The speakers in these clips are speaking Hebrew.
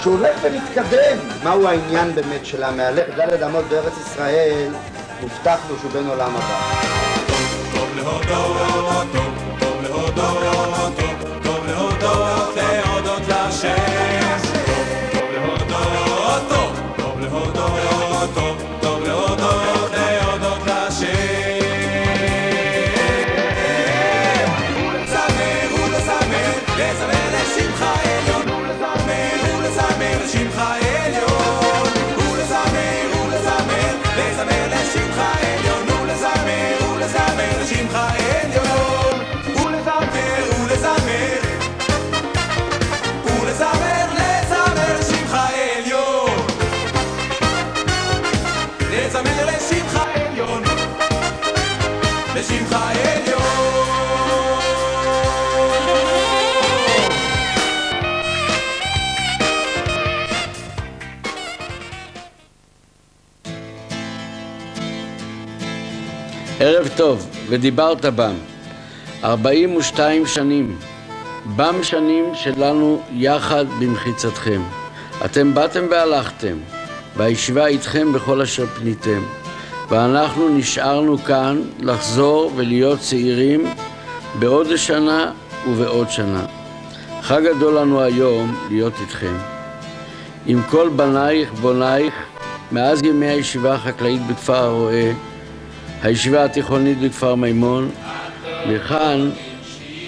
שהוא הולך ומתקדם. מהו העניין באמת של המהלך ד' אמות בארץ ישראל? מובטח לו שהוא בן עולם הבא. טוב להודות, טוב להודות, טוב להודות, להודות להשם. טוב להודות, טוב להודות, טוב להודות, להודות להשם. ולזמר, לזמר לשמך עליון, ולזמר לשמך עליון, ולזמר לשמך עליון, ולזמר לשמך עליון, ולזמר לשמך עליון, לזמר לשמך עליון, לשמך עליון. ערב טוב, ודיברת בם. 42 שנים. בם שנים שלנו יחד במחיצתכם. אתם באתם והלכתם, והישיבה איתכם בכל אשר פניתם. ואנחנו נשארנו כאן לחזור ולהיות צעירים בעוד שנה ובעוד שנה. חג גדול לנו היום להיות איתכם. עם כל בנייך בונייך, מאז ימי הישיבה החקלאית בכפר הרועה, הישיבה התיכונית בכפר מימון, לכאן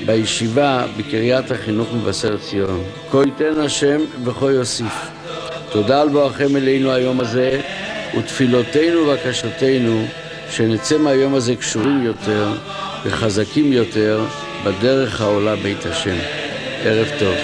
בישיבה בקריית החינוך מבשר ציון. כה ייתן השם וכה יוסיף. תודה על בואכם אלינו היום הזה, ותפילותינו ובקשותינו שנצא מהיום הזה קשורים יותר וחזקים יותר בדרך העולה בית השם. ערב טוב.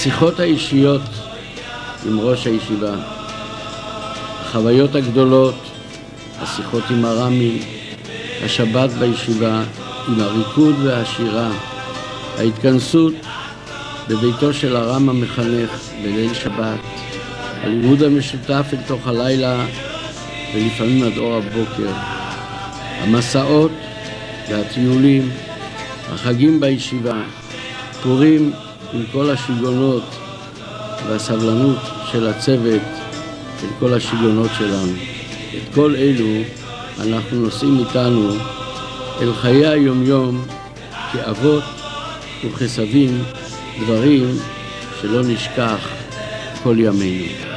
השיחות האישיות עם ראש הישיבה, החוויות הגדולות, השיחות עם הרמים, השבת בישיבה, עם הריקוד והשירה, ההתכנסות בביתו של הרם המחנך בליל שבת, הלימוד המשותף אל תוך הלילה ולפעמים עד אור הבוקר, המסעות והטיולים, החגים בישיבה, פורים עם כל השיגונות והסבלנות של הצוות, את כל השיגונות שלנו. את כל אלו אנחנו נושאים איתנו אל חיי היומיום כאבות וכסבים, דברים שלא נשכח כל ימינו.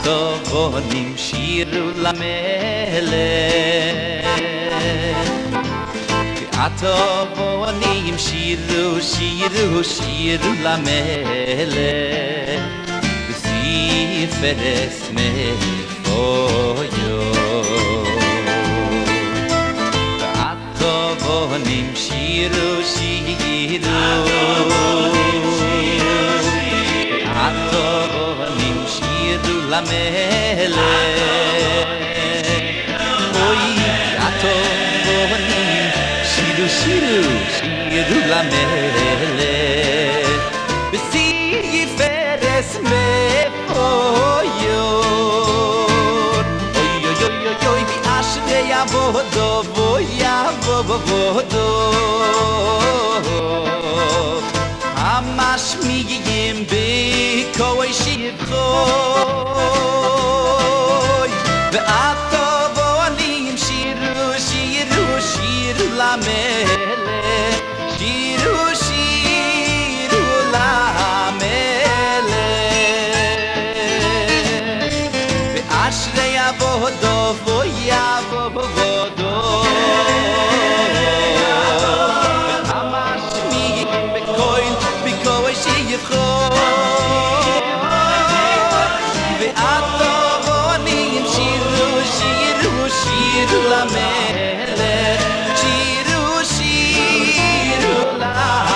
Atovonim shiru lamelech Atovonim shiru lamelech B'siferes mefoyo Atovonim shiru למלך אוי הטובונים שירו שירו שירו למלך בשיא פרס מפויות אוי אוי אוי אוי אוי באשרי יבודו ויבודו המשמיעים בקוי שבחוי והטובונים שירו שירו שירו למלך שירו שירו למלך באשרי יבודו ויבודו והטובונים שירו שירו שירו למלך שירו שירו למלך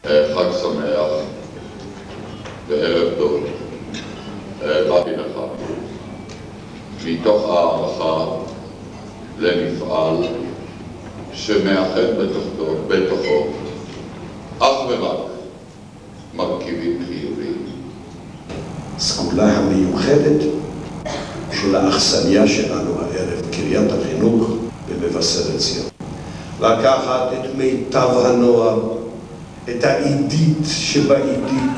חג שמח וערב טוב. באתי לך מתוך הערכה למפעל שמאחד בתוכו אך ורק מרכיבים חיוביים. סגולה המיוחדת של האכסניה שלנו הערב, קריית החינוך במבשרת ציון. לקחת את מיטב הנוער, את העידית שבעידית.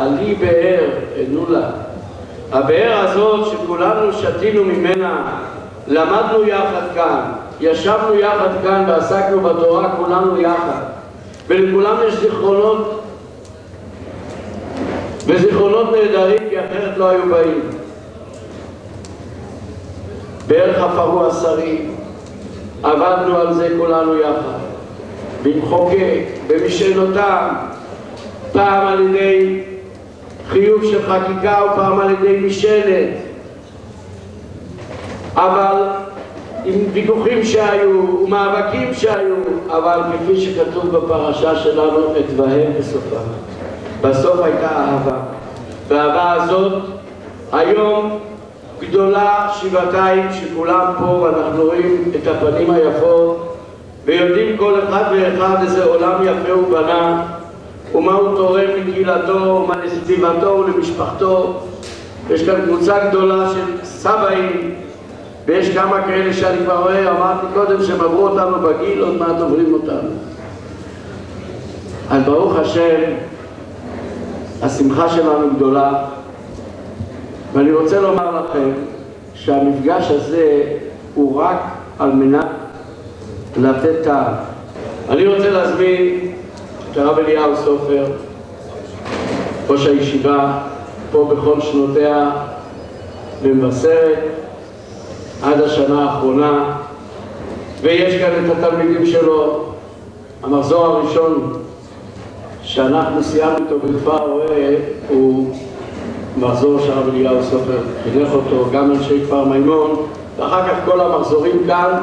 עלי באר נולה. הבאר הזאת שכולנו שתינו ממנה, למדנו יחד כאן, ישבנו יחד כאן ועסקנו בתורה כולנו יחד, ולכולם יש זיכרונות וזיכרונות נהדרים, כי אחרת לא היו באים. באר חפרו השרים, עבדנו על זה כולנו יחד, במחוקק, במשענותם, פעם על ידי חיוב של חקיקה ופעם על ידי משענת, אבל עם ויכוחים שהיו ומאבקים שהיו, אבל כפי שכתוב בפרשה שלנו, את והם בסופה. בסוף הייתה אהבה, והאהבה הזאת היום גדולה שבעתיים, שכולם פה ואנחנו רואים את הפנים היפות ויודעים כל אחד ואחד איזה עולם יפה הוא בנה, ומה הוא תורם לקהילתו, מה לסביבתו ולמשפחתו. יש כאן קבוצה גדולה של סבאים, ויש כמה כאלה שאני כבר רואה, אמרתי קודם שהם עברו אותנו בגיל, עוד מעט עוברים אותנו. אז ברוך השם, השמחה שלנו גדולה, ואני רוצה לומר לכם שהמפגש הזה הוא רק על מנת לתת טעם. אני רוצה להזמין את הרב אליהו סופר, ראש הישיבה, פה בכל שנותיה במבשרת, עד השנה האחרונה, ויש כאן את התלמידים שלו. המחזור הראשון שאנחנו סיימנו אותו בכפר רואה הוא מחזור שהרב אליהו סופר חינך אותו, גם אנשי כפר מימון, ואחר כך כל המחזורים כאן.